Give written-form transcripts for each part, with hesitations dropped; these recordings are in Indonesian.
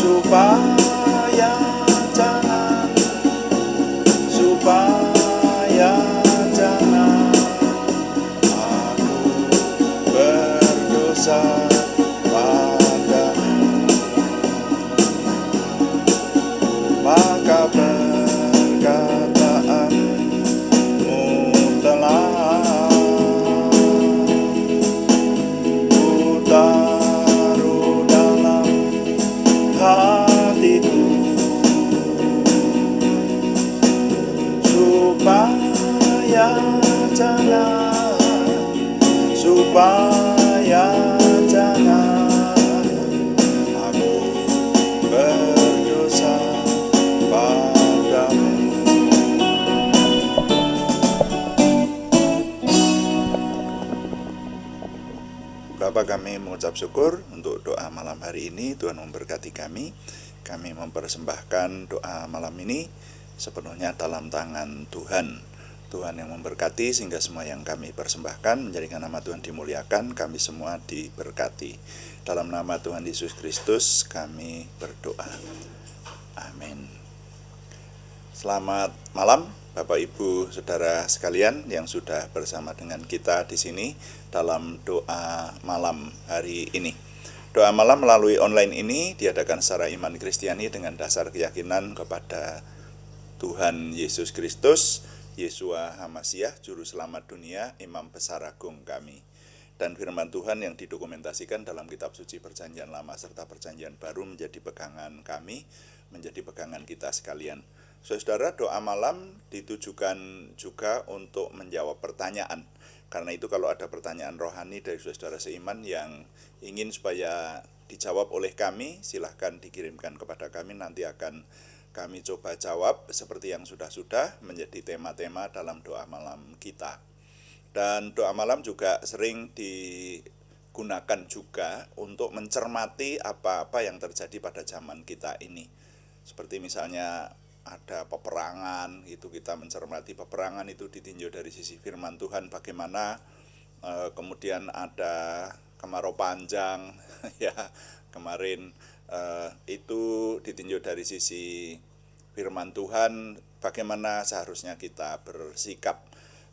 supaya jangan, supaya jangan aku berdosa padamu. Maka perkataanmu telah ku taruh dalam hatiku, supaya jangan, supaya jangan aku berdosa padamu. Bapa, kami mengucap syukur untuk doa malam hari ini. Tuhan memberkati kami. Kami mempersembahkan doa malam ini sepenuhnya dalam tangan Tuhan. Tuhan yang memberkati sehingga semua yang kami persembahkan menjadikan nama Tuhan dimuliakan, kami semua diberkati. Dalam nama Tuhan Yesus Kristus kami berdoa. Amin. Selamat malam Bapak Ibu Saudara sekalian yang sudah bersama dengan kita di sini dalam doa malam hari ini. Doa malam melalui online ini diadakan secara iman Kristiani dengan dasar keyakinan kepada Tuhan Yesus Kristus, Yeshua HaMashiach, Juru Selamat dunia, Imam Besar Agung kami. Dan firman Tuhan yang didokumentasikan dalam kitab suci Perjanjian Lama serta Perjanjian Baru menjadi pegangan kami, menjadi pegangan kita sekalian. Saudara, doa malam ditujukan juga untuk menjawab pertanyaan. Karena itu kalau ada pertanyaan rohani dari saudara seiman yang ingin supaya dijawab oleh kami, silahkan dikirimkan kepada kami, nanti akan kami coba jawab seperti yang sudah-sudah menjadi tema-tema dalam doa malam kita. Dan doa malam juga sering digunakan juga untuk mencermati apa-apa yang terjadi pada zaman kita ini. Seperti misalnya ada peperangan, itu kita mencermati peperangan itu ditinjau dari sisi firman Tuhan bagaimana. Kemudian ada kemarau panjang ya kemarin, itu ditinjau dari sisi firman Tuhan bagaimana seharusnya kita bersikap.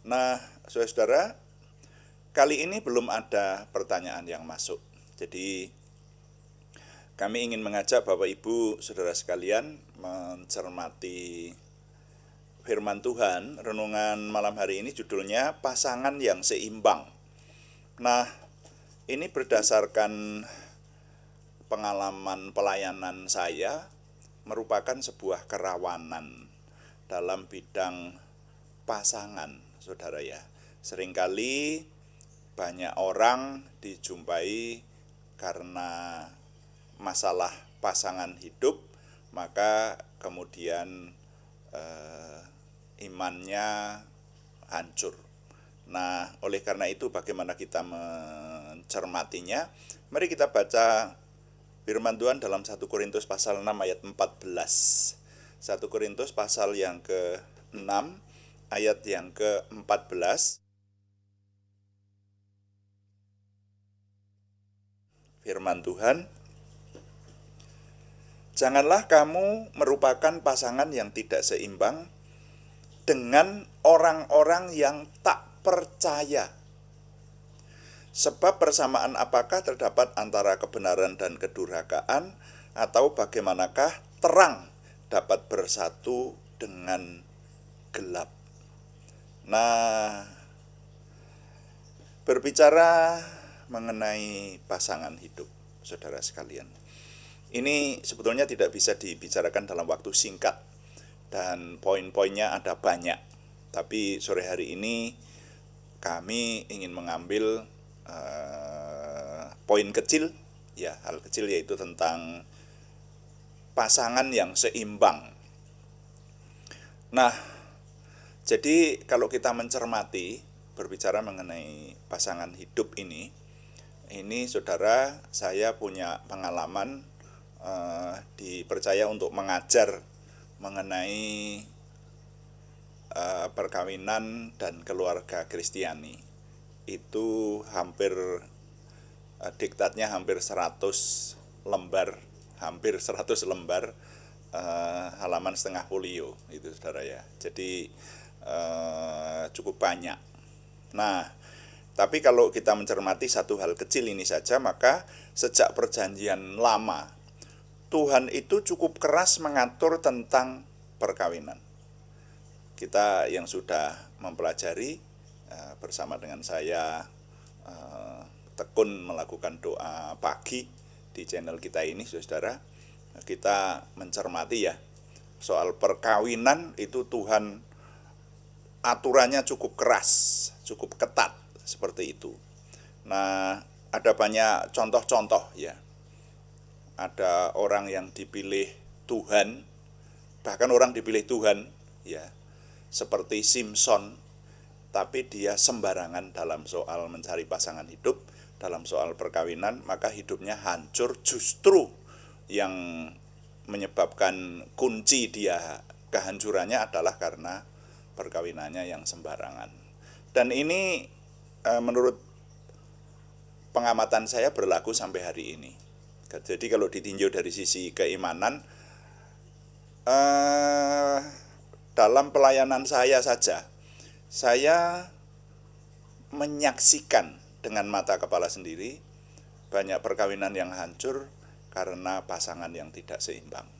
Nah, saudara, kali ini belum ada pertanyaan yang masuk. Jadi kami ingin mengajak Bapak Ibu Saudara sekalian mencermati firman Tuhan. Renungan malam hari ini judulnya Pasangan yang Seimbang. Nah, ini berdasarkan pengalaman pelayanan saya, merupakan sebuah kerawanan dalam bidang pasangan, saudara ya. Seringkali banyak orang dijumpai karena masalah pasangan hidup, maka kemudian imannya hancur. Nah, oleh karena itu bagaimana kita mencermatinya? Mari kita baca firman Tuhan dalam 1 Korintus pasal 6 ayat 14. 1 Korintus pasal yang ke-6 ayat yang ke-14. Firman Tuhan, janganlah kamu merupakan pasangan yang tidak seimbang dengan orang-orang yang tak percaya. Sebab persamaan apakah terdapat antara kebenaran dan kedurhakaan, atau bagaimanakah terang dapat bersatu dengan gelap. Nah, berbicara mengenai pasangan hidup, saudara sekalian, ini sebetulnya tidak bisa dibicarakan dalam waktu singkat dan poin-poinnya ada banyak. Tapi sore hari ini kami ingin mengambil poin kecil, ya hal kecil, yaitu tentang pasangan yang seimbang. Nah, jadi kalau kita mencermati berbicara mengenai pasangan hidup ini saudara, saya punya pengalaman dipercaya untuk mengajar mengenai perkawinan dan keluarga Kristiani. Itu hampir diktatnya hampir 100 lembar hampir 100 lembar, halaman setengah folio itu saudara ya. Jadi cukup banyak. Nah, tapi kalau kita mencermati satu hal kecil ini saja, maka sejak perjanjian lama Tuhan itu cukup keras mengatur tentang perkawinan. Kita yang sudah mempelajari bersama dengan saya tekun melakukan doa pagi di channel kita ini, saudara, kita mencermati ya, soal perkawinan itu Tuhan aturannya cukup keras, cukup ketat seperti itu. Nah, ada banyak contoh-contoh ya. Ada orang yang dipilih Tuhan, bahkan orang dipilih Tuhan ya, seperti Simpson, tapi dia sembarangan dalam soal mencari pasangan hidup, dalam soal perkawinan, maka hidupnya hancur. Justru yang menyebabkan kunci dia kehancurannya adalah karena perkawinannya yang sembarangan. Dan ini menurut pengamatan saya berlaku sampai hari ini. Jadi kalau ditinjau dari sisi keimanan, dalam pelayanan saya saja, saya menyaksikan dengan mata kepala sendiri banyak perkawinan yang hancur karena pasangan yang tidak seimbang.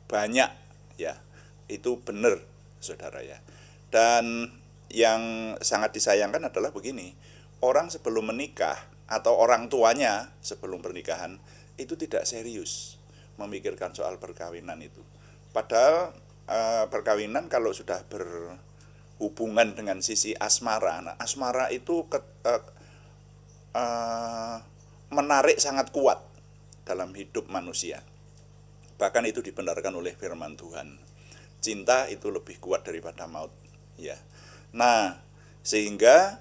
Banyak ya, itu benar saudara ya. Dan yang sangat disayangkan adalah begini, orang sebelum menikah atau orang tuanya sebelum pernikahan itu tidak serius memikirkan soal perkawinan itu. Padahal perkawinan kalau sudah berhubungan dengan sisi asmara, nah asmara itu menarik sangat kuat dalam hidup manusia. Bahkan itu dibenarkan oleh firman Tuhan. Cinta itu lebih kuat daripada maut, ya. Nah, sehingga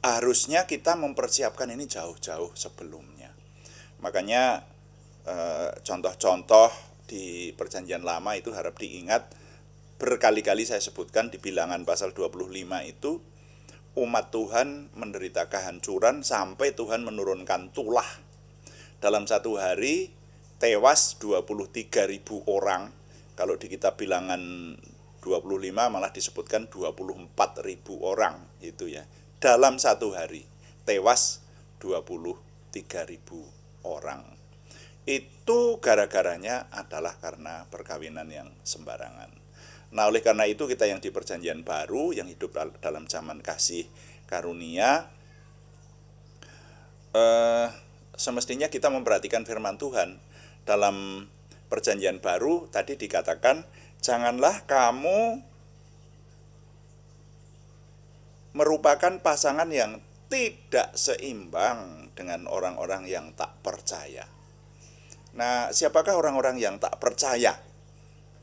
harusnya kita mempersiapkan ini jauh-jauh sebelumnya. Makanya contoh-contoh di perjanjian lama itu harap diingat. Berkali-kali saya sebutkan di Bilangan pasal 25 itu, umat Tuhan menderita kehancuran sampai Tuhan menurunkan tulah. Dalam satu hari tewas 23.000 orang. Kalau di kitab Bilangan 25 malah disebutkan 24.000 orang itu ya. Dalam satu hari tewas 23.000 orang. Itu gara-garanya adalah karena perkawinan yang sembarangan. Nah, oleh karena itu kita yang di perjanjian baru, yang hidup dalam zaman kasih karunia, semestinya kita memperhatikan firman Tuhan. Dalam perjanjian baru tadi dikatakan, janganlah kamu merupakan pasangan yang tidak seimbang dengan orang-orang yang tak percaya. Nah, siapakah orang-orang yang tak percaya?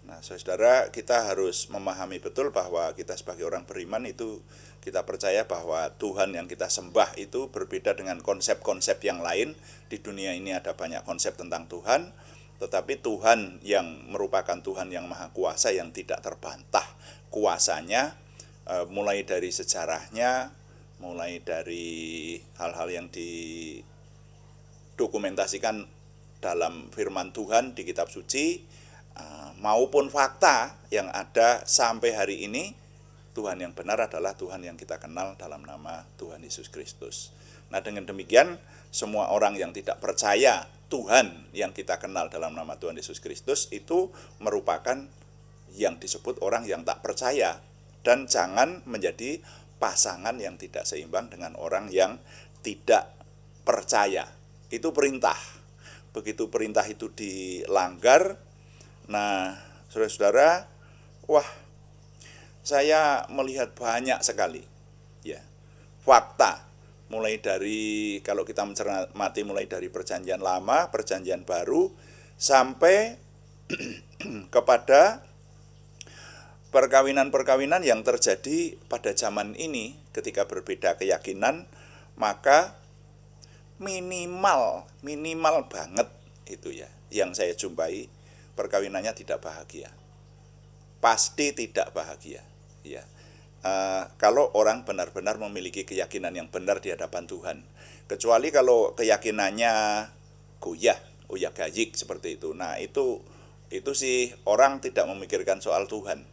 Nah, saudara, kita harus memahami betul bahwa kita sebagai orang beriman itu kita percaya bahwa Tuhan yang kita sembah itu berbeda dengan konsep-konsep yang lain. Di dunia ini ada banyak konsep tentang Tuhan, tetapi Tuhan yang merupakan Tuhan yang maha kuasa, yang tidak terbantah kuasanya, mulai dari sejarahnya, mulai dari hal-hal yang didokumentasikan dalam firman Tuhan di kitab suci, maupun fakta yang ada sampai hari ini, Tuhan yang benar adalah Tuhan yang kita kenal dalam nama Tuhan Yesus Kristus. Nah, dengan demikian semua orang yang tidak percaya Tuhan yang kita kenal dalam nama Tuhan Yesus Kristus itu merupakan yang disebut orang yang tak percaya. Dan jangan menjadi pasangan yang tidak seimbang dengan orang yang tidak percaya. Itu perintah. Begitu perintah itu dilanggar, nah, saudara-saudara, wah, saya melihat banyak sekali ya fakta, mulai dari, kalau kita mencermati mulai dari perjanjian lama, perjanjian baru, sampai kepada perkawinan-perkawinan yang terjadi pada zaman ini ketika berbeda keyakinan, maka minimal banget itu ya yang saya jumpai, perkawinannya tidak bahagia, pasti tidak bahagia ya. Kalau orang benar-benar memiliki keyakinan yang benar di hadapan Tuhan, kecuali kalau keyakinannya goyah uyak gayik seperti itu. Nah, itu sih orang tidak memikirkan soal Tuhan.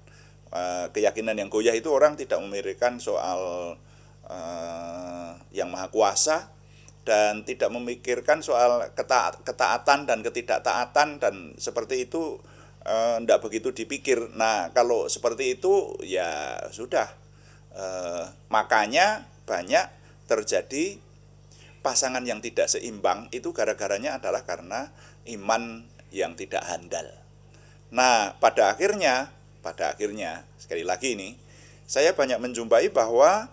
Keyakinan yang goyah itu orang tidak memikirkan soal yang maha kuasa, dan tidak memikirkan soal ketaatan dan ketidaktaatan, dan seperti itu tidak begitu dipikir. Nah, kalau seperti itu ya sudah, makanya banyak terjadi pasangan yang tidak seimbang, itu gara-garanya adalah karena iman yang tidak handal. Nah, pada akhirnya sekali lagi ini, saya banyak menjumpai bahwa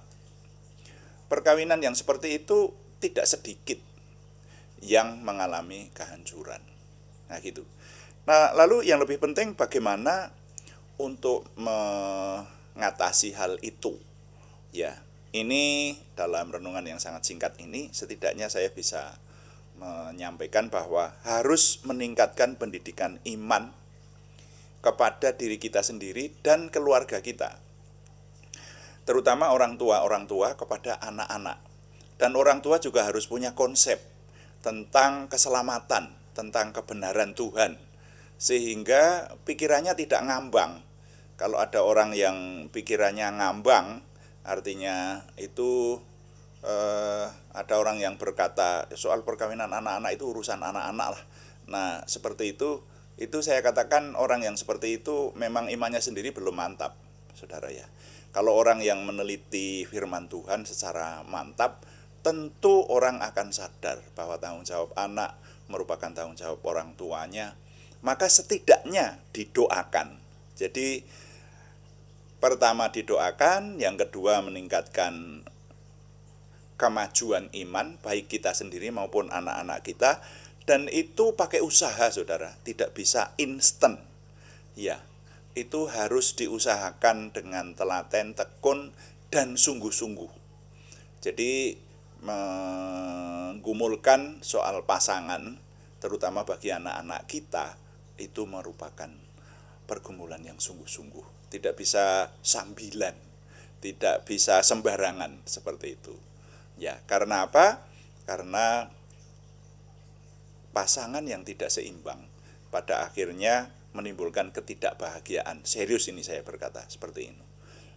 perkawinan yang seperti itu tidak sedikit yang mengalami kehancuran. Nah, gitu. Nah, lalu yang lebih penting bagaimana untuk mengatasi hal itu. Ya, ini dalam renungan yang sangat singkat ini setidaknya saya bisa menyampaikan bahwa harus meningkatkan pendidikan iman kepada diri kita sendiri dan keluarga kita. Terutama orang tua kepada anak-anak. Dan orang tua juga harus punya konsep tentang keselamatan, tentang kebenaran Tuhan, sehingga pikirannya tidak ngambang. Kalau ada orang yang pikirannya ngambang, artinya itu ada orang yang berkata soal perkawinan anak-anak itu urusan anak-anak lah. Nah, seperti itu saya katakan orang yang seperti itu memang imannya sendiri belum mantap, saudara ya. Kalau orang yang meneliti firman Tuhan secara mantap, tentu orang akan sadar bahwa tanggung jawab anak merupakan tanggung jawab orang tuanya. Maka setidaknya didoakan. Jadi pertama didoakan, yang kedua meningkatkan kemajuan iman baik kita sendiri maupun anak-anak kita, dan itu pakai usaha, saudara, tidak bisa instan. Ya, itu harus diusahakan dengan telaten, tekun, dan sungguh-sungguh. Jadi menggumulkan soal pasangan, terutama bagi anak-anak kita, itu merupakan pergumulan yang sungguh-sungguh. Tidak bisa sambilan, tidak bisa sembarangan seperti itu. Ya, karena apa? Karena pasangan yang tidak seimbang pada akhirnya menimbulkan ketidakbahagiaan. Serius ini saya berkata seperti ini.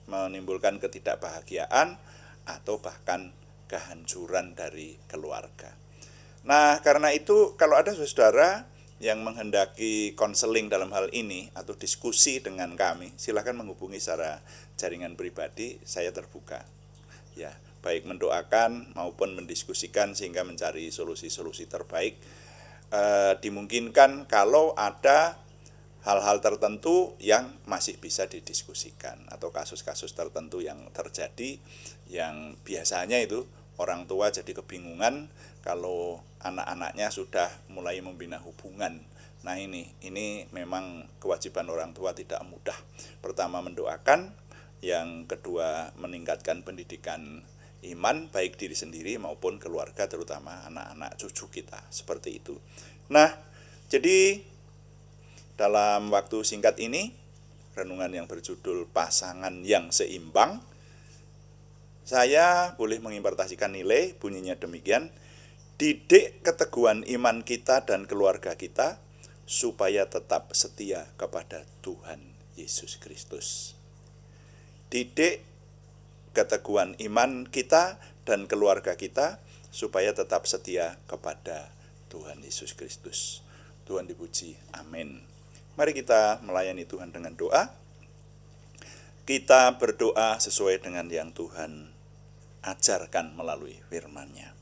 Menimbulkan ketidakbahagiaan atau bahkan kehancuran dari keluarga. Nah, karena itu kalau ada saudara yang menghendaki konseling dalam hal ini atau diskusi dengan kami, silakan menghubungi secara jaringan pribadi, saya terbuka. Ya, baik mendoakan maupun mendiskusikan sehingga mencari solusi-solusi terbaik. Dimungkinkan kalau ada hal-hal tertentu yang masih bisa didiskusikan atau kasus-kasus tertentu yang terjadi yang biasanya itu orang tua jadi kebingungan kalau anak-anaknya sudah mulai membina hubungan. Nah, ini memang kewajiban orang tua tidak mudah. Pertama mendoakan, yang kedua meningkatkan pendidikan iman baik diri sendiri maupun keluarga, terutama anak-anak cucu kita, seperti itu. Nah, jadi dalam waktu singkat ini, renungan yang berjudul Pasangan yang Seimbang, saya boleh mengimpartasikan nilai, bunyinya demikian: didik keteguhan iman kita dan keluarga kita supaya tetap setia kepada Tuhan Yesus Kristus. Didik keteguhan iman kita dan keluarga kita supaya tetap setia kepada Tuhan Yesus Kristus. Tuhan dipuji. Amin. Mari kita melayani Tuhan dengan doa. Kita berdoa sesuai dengan yang Tuhan ajarkan melalui firman-Nya.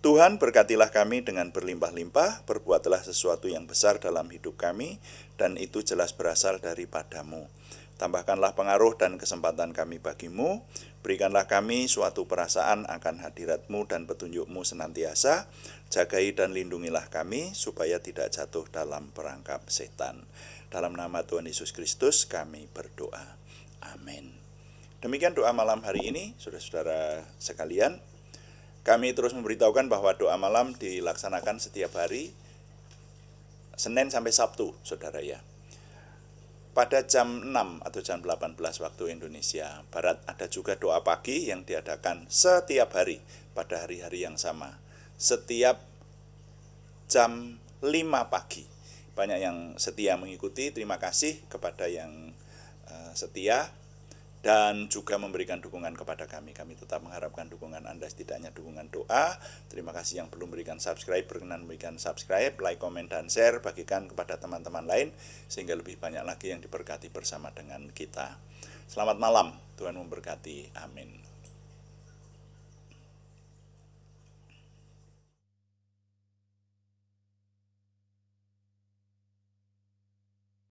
Tuhan, berkatilah kami dengan berlimpah-limpah, perbuatlah sesuatu yang besar dalam hidup kami, dan itu jelas berasal daripada-Mu. Tambahkanlah pengaruh dan kesempatan kami bagi-Mu, berikanlah kami suatu perasaan akan hadirat-Mu dan petunjuk-Mu senantiasa, jagai dan lindungilah kami, supaya tidak jatuh dalam perangkap setan. Dalam nama Tuhan Yesus Kristus kami berdoa. Amin. Demikian doa malam hari ini, saudara-saudara sekalian. Kami terus memberitahukan bahwa doa malam dilaksanakan setiap hari, Senin sampai Sabtu, saudara ya. Pada jam 6 atau jam 18 waktu Indonesia Barat. Ada juga doa pagi yang diadakan setiap hari pada hari-hari yang sama. Setiap jam 5 pagi. Banyak yang setia mengikuti, terima kasih kepada yang setia dan juga memberikan dukungan kepada kami. Kami tetap mengharapkan dukungan Anda, setidaknya dukungan doa. Terima kasih yang belum berikan subscribe, berkenan memberikan subscribe, like, komen, dan share, bagikan kepada teman-teman lain, sehingga lebih banyak lagi yang diberkati bersama dengan kita. Selamat malam, Tuhan memberkati, amin.